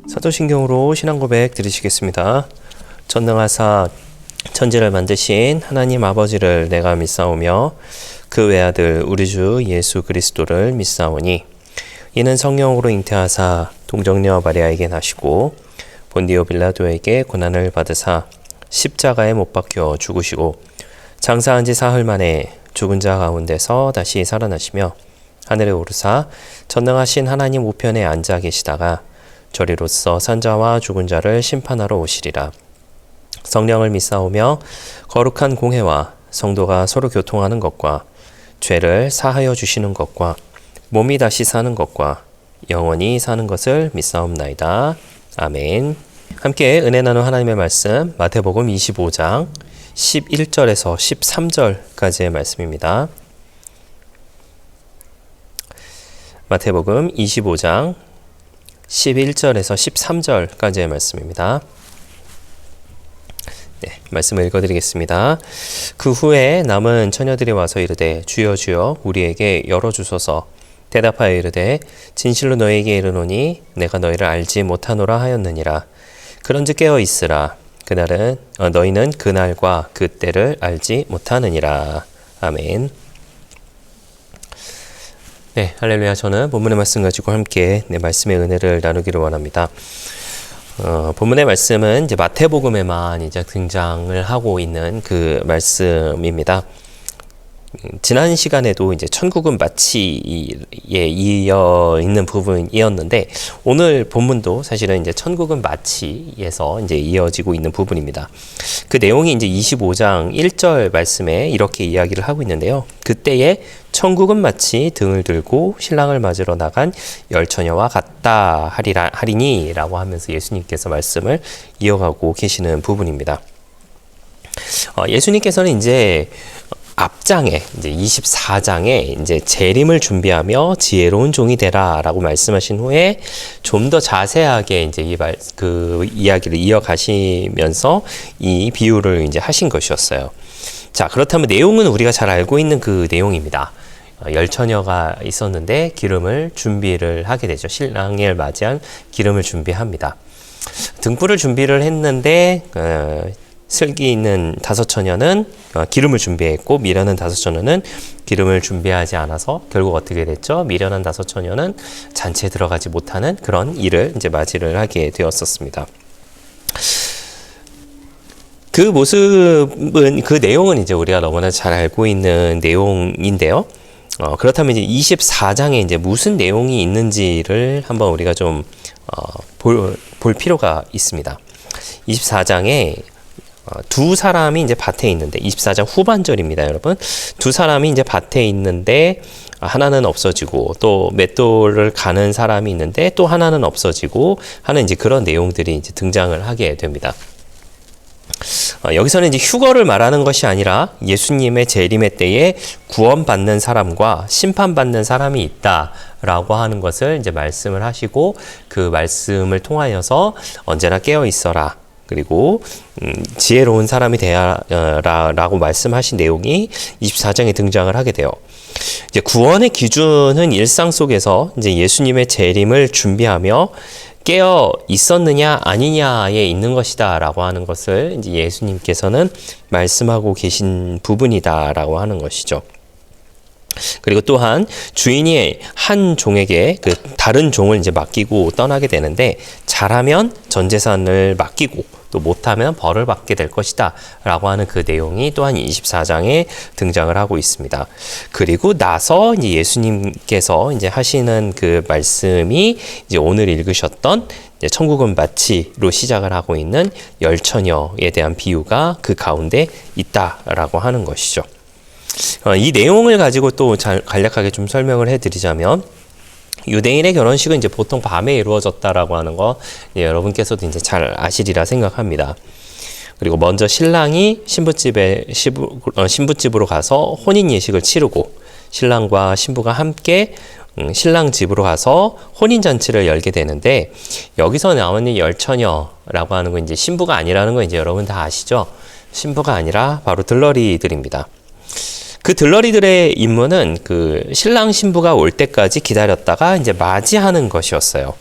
사도신경으로 신앙고백 드리시겠습니다. 전능하사 천지를 만드신 하나님 아버지를 내가 믿사오며 그 외아들 우리 주 예수 그리스도를 믿사오니 이는 성령으로 잉태하사 동정녀 마리아에게 나시고 본디오 빌라도에게 고난을 받으사 십자가에 못 박혀 죽으시고 장사한 지 사흘 만에 죽은 자 가운데서 다시 살아나시며 하늘에 오르사 전능하신 하나님 우편에 앉아 계시다가 저리로서 산자와 죽은 자를 심판하러 오시리라. 성령을 믿사오며 거룩한 공회와 성도가 서로 교통하는 것과 죄를 사하여 주시는 것과 몸이 다시 사는 것과 영원히 사는 것을 믿사옵나이다. 아멘. 함께 은혜 나누 하나님의 말씀 마태복음 25장 11절에서 13절까지의 말씀입니다. 마태복음 25장 11절에서 13절까지의 말씀입니다. 네, 말씀을 읽어드리겠습니다. 그 후에 남은 처녀들이 와서 이르되 주여 주여 우리에게 열어주소서. 대답하여 이르되 진실로 너희에게 이르노니 내가 너희를 알지 못하노라 하였느니라. 그런즉 깨어 있으라. 그날은 너희는 그날과 그때를 알지 못하느니라. 아멘. 네, 할렐루야. 저는 본문의 말씀 가지고 함께 말씀의 은혜를 나누기를 원합니다. 본문의 말씀은 이제 마태복음에만 이제 등장을 하고 있는 그 말씀입니다. 지난 시간에도 이제 천국은 마치에 이어 있는 부분이었는데 오늘 본문도 사실은 이제 천국은 마치에서 이제 이어지고 있는 부분입니다. 그 내용이 이제 25장 1절 말씀에 이렇게 이야기를 하고 있는데요. 그때에 천국은 마치 등을 들고 신랑을 맞으러 나간 열처녀와 같다 하리니라고 하면서 예수님께서 말씀을 이어가고 계시는 부분입니다. 예수님께서는 이제 앞장에 이제 24장에 이제 재림을 준비하며 지혜로운 종이 되라라고 말씀하신 후에 좀 더 자세하게 이제 그 이야기를 이어가시면서 이 비유를 이제 하신 것이었어요. 자, 그렇다면 내용은 우리가 잘 알고 있는 그 내용입니다. 열처녀가 있었는데 기름을 준비를 하게 되죠. 신랑을 맞이한 기름을 준비합니다. 등불을 준비를 했는데 슬기 있는 다섯 처녀는 기름을 준비했고 미련한 다섯 처녀는 기름을 준비하지 않아서 결국 어떻게 됐죠? 미련한 다섯 처녀는 잔치에 들어가지 못하는 그런 일을 이제 맞이를 하게 되었었습니다. 그 모습은 그 내용은 이제 우리가 너무나 잘 알고 있는 내용인데요. 그렇다면 이제 24장에 이제 무슨 내용이 있는지를 한번 우리가 좀 볼 필요가 있습니다. 24장에 두 사람이 이제 밭에 있는데 24장 후반절입니다, 여러분. 두 사람이 이제 밭에 있는데 하나는 없어지고 또 맷돌을 가는 사람이 있는데 또 하나는 없어지고 하는 이제 그런 내용들이 이제 등장을 하게 됩니다. 여기서는 이제 휴거를 말하는 것이 아니라 예수님의 재림의 때에 구원받는 사람과 심판받는 사람이 있다라고 하는 것을 이제 말씀을 하시고 그 말씀을 통하여서 언제나 깨어 있어라. 그리고 지혜로운 사람이 되어라라고 말씀하신 내용이 24장에 등장을 하게 돼요. 이제 구원의 기준은 일상 속에서 이제 예수님의 재림을 준비하며 깨어 있었느냐 아니냐에 있는 것이다라고 하는 것을 이제 예수님께서는 말씀하고 계신 부분이다라고 하는 것이죠. 그리고 또한 주인이 한 종에게 그 다른 종을 이제 맡기고 떠나게 되는데 잘하면 전 재산을 맡기고 또 못하면 벌을 받게 될 것이다 라고 하는 그 내용이 또한 24장에 등장을 하고 있습니다. 그리고 나서 이제 예수님께서 이제 하시는 그 말씀이 이제 오늘 읽으셨던 이제 천국은 마치로 시작을 하고 있는 열처녀에 대한 비유가 그 가운데 있다라고 하는 것이죠. 이 내용을 가지고 또 잘 간략하게 좀 설명을 해드리자면 유대인의 결혼식은 이제 보통 밤에 이루어졌다라고 하는 거 여러분께서도 이제 잘 아시리라 생각합니다. 그리고 먼저 신랑이 신부집으로 가서 혼인 예식을 치르고 신랑과 신부가 함께 신랑 집으로 가서 혼인 잔치를 열게 되는데 여기서 나오는 열처녀라고 하는 건 이제 신부가 아니라는 거 이제 여러분 다 아시죠? 신부가 아니라 바로 들러리들입니다. 그 들러리들의 임무는 그 신랑 신부가 올 때까지 기다렸다가 이제 맞이하는 것이었어요.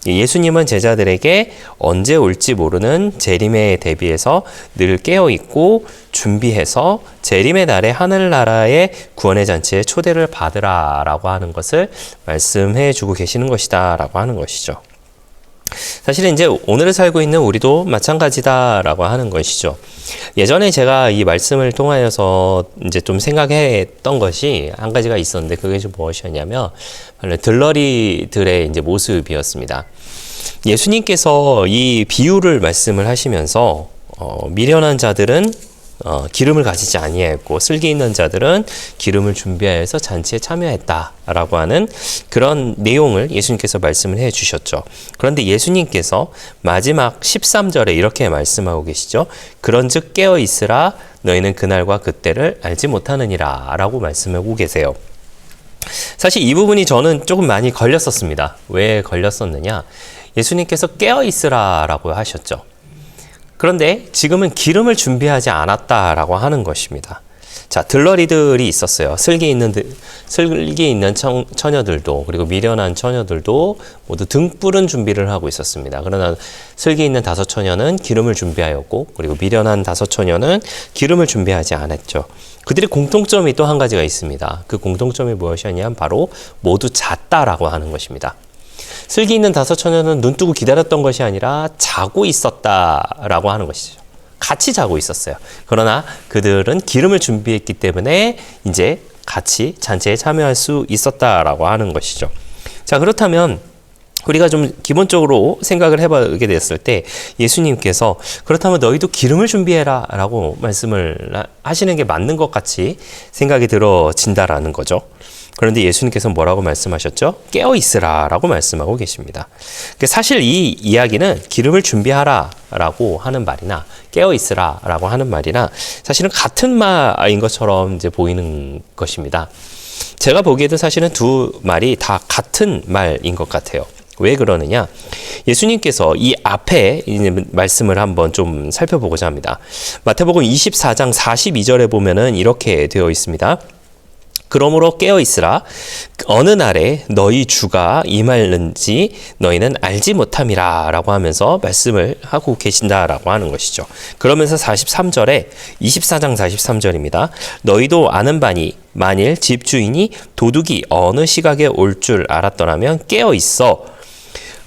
예수님은 제자들에게 언제 올지 모르는 재림에 대비해서 늘 깨어있고 준비해서 재림의 날에 하늘나라의 구원의 잔치에 초대를 받으라라고 하는 것을 말씀해 주고 계시는 것이다라고 하는 것이죠. 사실은 이제 오늘을 살고 있는 우리도 마찬가지다라고 하는 것이죠. 예전에 제가 이 말씀을 통하여서 이제 좀 생각했던 것이 한 가지가 있었는데 그게 좀 무엇이었냐면 들러리들의 이제 모습이었습니다. 예수님께서 이 비유를 말씀을 하시면서 미련한 자들은 기름을 가지지 아니하였고 슬기 있는 자들은 기름을 준비하여서 잔치에 참여했다라고 하는 그런 내용을 예수님께서 말씀을 해 주셨죠. 그런데 예수님께서 마지막 13절에 이렇게 말씀하고 계시죠. 그런즉 깨어 있으라 너희는 그날과 그때를 알지 못하느니라 라고 말씀하고 계세요. 사실 이 부분이 저는 조금 많이 걸렸었습니다. 왜 걸렸었느냐? 예수님께서 깨어 있으라 라고 하셨죠. 그런데 지금은 기름을 준비하지 않았다라고 하는 것입니다. 자, 들러리들이 있었어요. 슬기 있는 처녀들도 그리고 미련한 처녀들도 모두 등불은 준비를 하고 있었습니다. 그러나 슬기 있는 5 처녀는 기름을 준비하였고 그리고 미련한 5 처녀는 기름을 준비하지 않았죠. 그들의 공통점이 또 한 가지가 있습니다. 그 공통점이 무엇이었냐면 바로 모두 잤다라고 하는 것입니다. 슬기 있는 5 처녀는 눈 뜨고 기다렸던 것이 아니라 자고 있었다라고 하는 것이죠. 같이 자고 있었어요. 그러나 그들은 기름을 준비했기 때문에 이제 같이 잔치에 참여할 수 있었다라고 하는 것이죠. 자, 그렇다면 우리가 좀 기본적으로 생각을 해보게 됐을 때 예수님께서 그렇다면 너희도 기름을 준비해라 라고 말씀을 하시는 게 맞는 것 같이 생각이 들어진다라는 거죠. 그런데 예수님께서 뭐라고 말씀하셨죠? 깨어 있으라 라고 말씀하고 계십니다. 사실 이 이야기는 기름을 준비하라 라고 하는 말이나 깨어 있으라 라고 하는 말이나 사실은 같은 말인 것처럼 이제 보이는 것입니다. 제가 보기에도 사실은 두 말이 다 같은 말인 것 같아요. 왜 그러느냐? 예수님께서 이 앞에 말씀을 한번 좀 살펴보고자 합니다. 마태복음 24장 42절에 보면은 이렇게 되어 있습니다. 그러므로 깨어 있으라. 어느 날에 너희 주가 임하는지 너희는 알지 못함이라 라고 하면서 말씀을 하고 계신다라고 하는 것이죠. 그러면서 43절에 24장 43절입니다. 너희도 아는 바니 만일 집주인이 도둑이 어느 시각에 올 줄 알았더라면 깨어 있어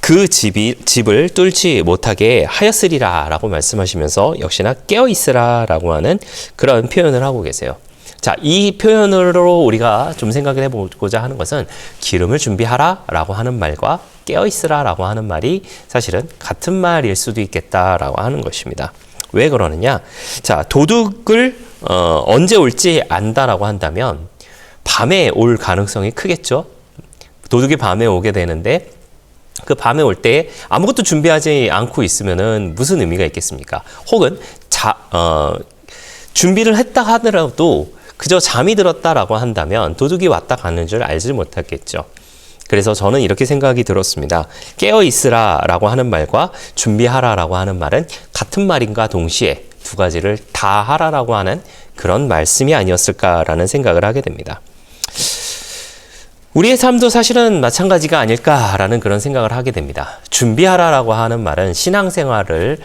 그 집을 뚫지 못하게 하였으리라 라고 말씀하시면서 역시나 깨어 있으라 라고 하는 그런 표현을 하고 계세요. 자, 이 표현으로 우리가 좀 생각을 해보고자 하는 것은 기름을 준비하라 라고 하는 말과 깨어 있으라 라고 하는 말이 사실은 같은 말일 수도 있겠다라고 하는 것입니다. 왜 그러느냐? 자, 도둑을 언제 올지 안다라고 한다면 밤에 올 가능성이 크겠죠? 도둑이 밤에 오게 되는데 그 밤에 올 때 아무것도 준비하지 않고 있으면은 무슨 의미가 있겠습니까? 혹은 준비를 했다 하더라도 그저 잠이 들었다라고 한다면 도둑이 왔다 가는 줄 알지 못하겠죠. 그래서 저는 이렇게 생각이 들었습니다. 깨어 있으라 라고 하는 말과 준비하라 라고 하는 말은 같은 말인가 동시에 두 가지를 다 하라라고 하는 그런 말씀이 아니었을까라는 생각을 하게 됩니다. 우리의 삶도 사실은 마찬가지가 아닐까라는 그런 생각을 하게 됩니다. 준비하라라고 하는 말은 신앙생활을,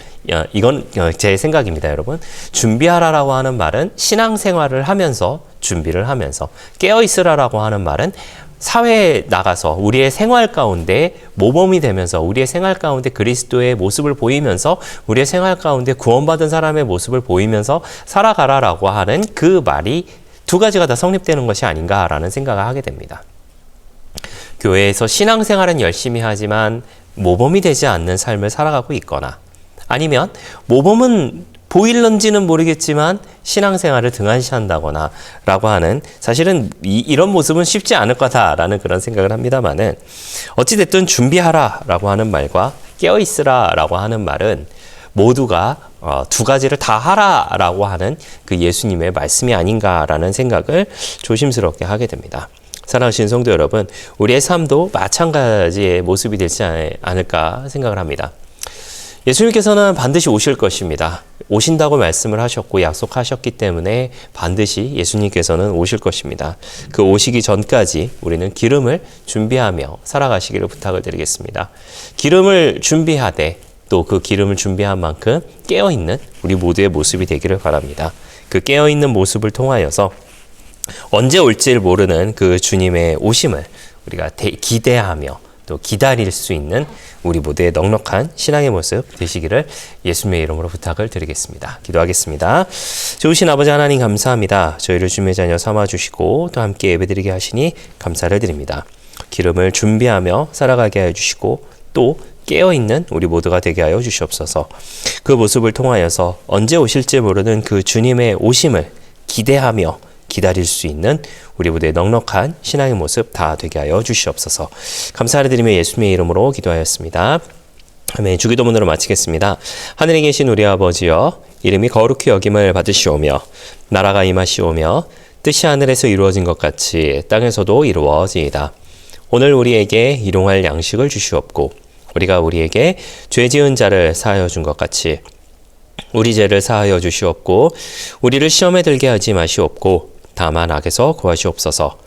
이건 제 생각입니다, 여러분. 준비하라라고 하는 말은 신앙생활을 하면서 준비를 하면서 깨어있으라라고 하는 말은 사회에 나가서 우리의 생활 가운데 모범이 되면서 우리의 생활 가운데 그리스도의 모습을 보이면서 우리의 생활 가운데 구원받은 사람의 모습을 보이면서 살아가라라고 하는 그 말이 두 가지가 다 성립되는 것이 아닌가라는 생각을 하게 됩니다. 교회에서 신앙생활은 열심히 하지만 모범이 되지 않는 삶을 살아가고 있거나 아니면 모범은 보일런지는 모르겠지만 신앙생활을 등한시한다거나 라고 하는 사실은 이런 모습은 쉽지 않을 거다라는 그런 생각을 합니다만은 어찌됐든 준비하라 라고 하는 말과 깨어있으라 라고 하는 말은 모두가 두 가지를 다 하라 라고 하는 그 예수님의 말씀이 아닌가라는 생각을 조심스럽게 하게 됩니다. 사랑하시는 성도 여러분, 우리의 삶도 마찬가지의 모습이 되지 않을까 생각을 합니다. 예수님께서는 반드시 오실 것입니다. 오신다고 말씀을 하셨고 약속하셨기 때문에 반드시 예수님께서는 오실 것입니다. 그 오시기 전까지 우리는 기름을 준비하며 살아가시기를 부탁을 드리겠습니다. 기름을 준비하되 또 그 기름을 준비한 만큼 깨어있는 우리 모두의 모습이 되기를 바랍니다. 그 깨어있는 모습을 통하여서 언제 올지를 모르는 그 주님의 오심을 우리가 기대하며 또 기다릴 수 있는 우리 모두의 넉넉한 신앙의 모습 되시기를 예수님의 이름으로 부탁을 드리겠습니다. 기도하겠습니다. 좋으신 아버지 하나님 감사합니다. 저희를 주님의 자녀 삼아주시고 또 함께 예배드리게 하시니 감사를 드립니다. 기름을 준비하며 살아가게 하여 주시고 또 깨어있는 우리 모두가 되게 하여 주시옵소서. 그 모습을 통하여서 언제 오실지 모르는 그 주님의 오심을 기대하며 기다릴 수 있는 우리 모두의 넉넉한 신앙의 모습 다 되게 하여 주시옵소서. 감사를 드리며 예수님의 이름으로 기도하였습니다. 아멘. 주기도문으로 마치겠습니다. 하늘에 계신 우리 아버지여, 이름이 거룩히 여김을 받으시오며 나라가 임하시오며 뜻이 하늘에서 이루어진 것 같이 땅에서도 이루어지이다. 오늘 우리에게 일용할 양식을 주시옵고 우리가 우리에게 죄 지은 자를 사하여 준 것 같이 우리 죄를 사하여 주시옵고 우리를 시험에 들게 하지 마시옵고 다만 악에서 구하시옵소서.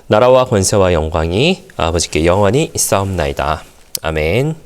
나라와 권세와 영광이 아버지께 영원히 있사옵나이다. 아멘.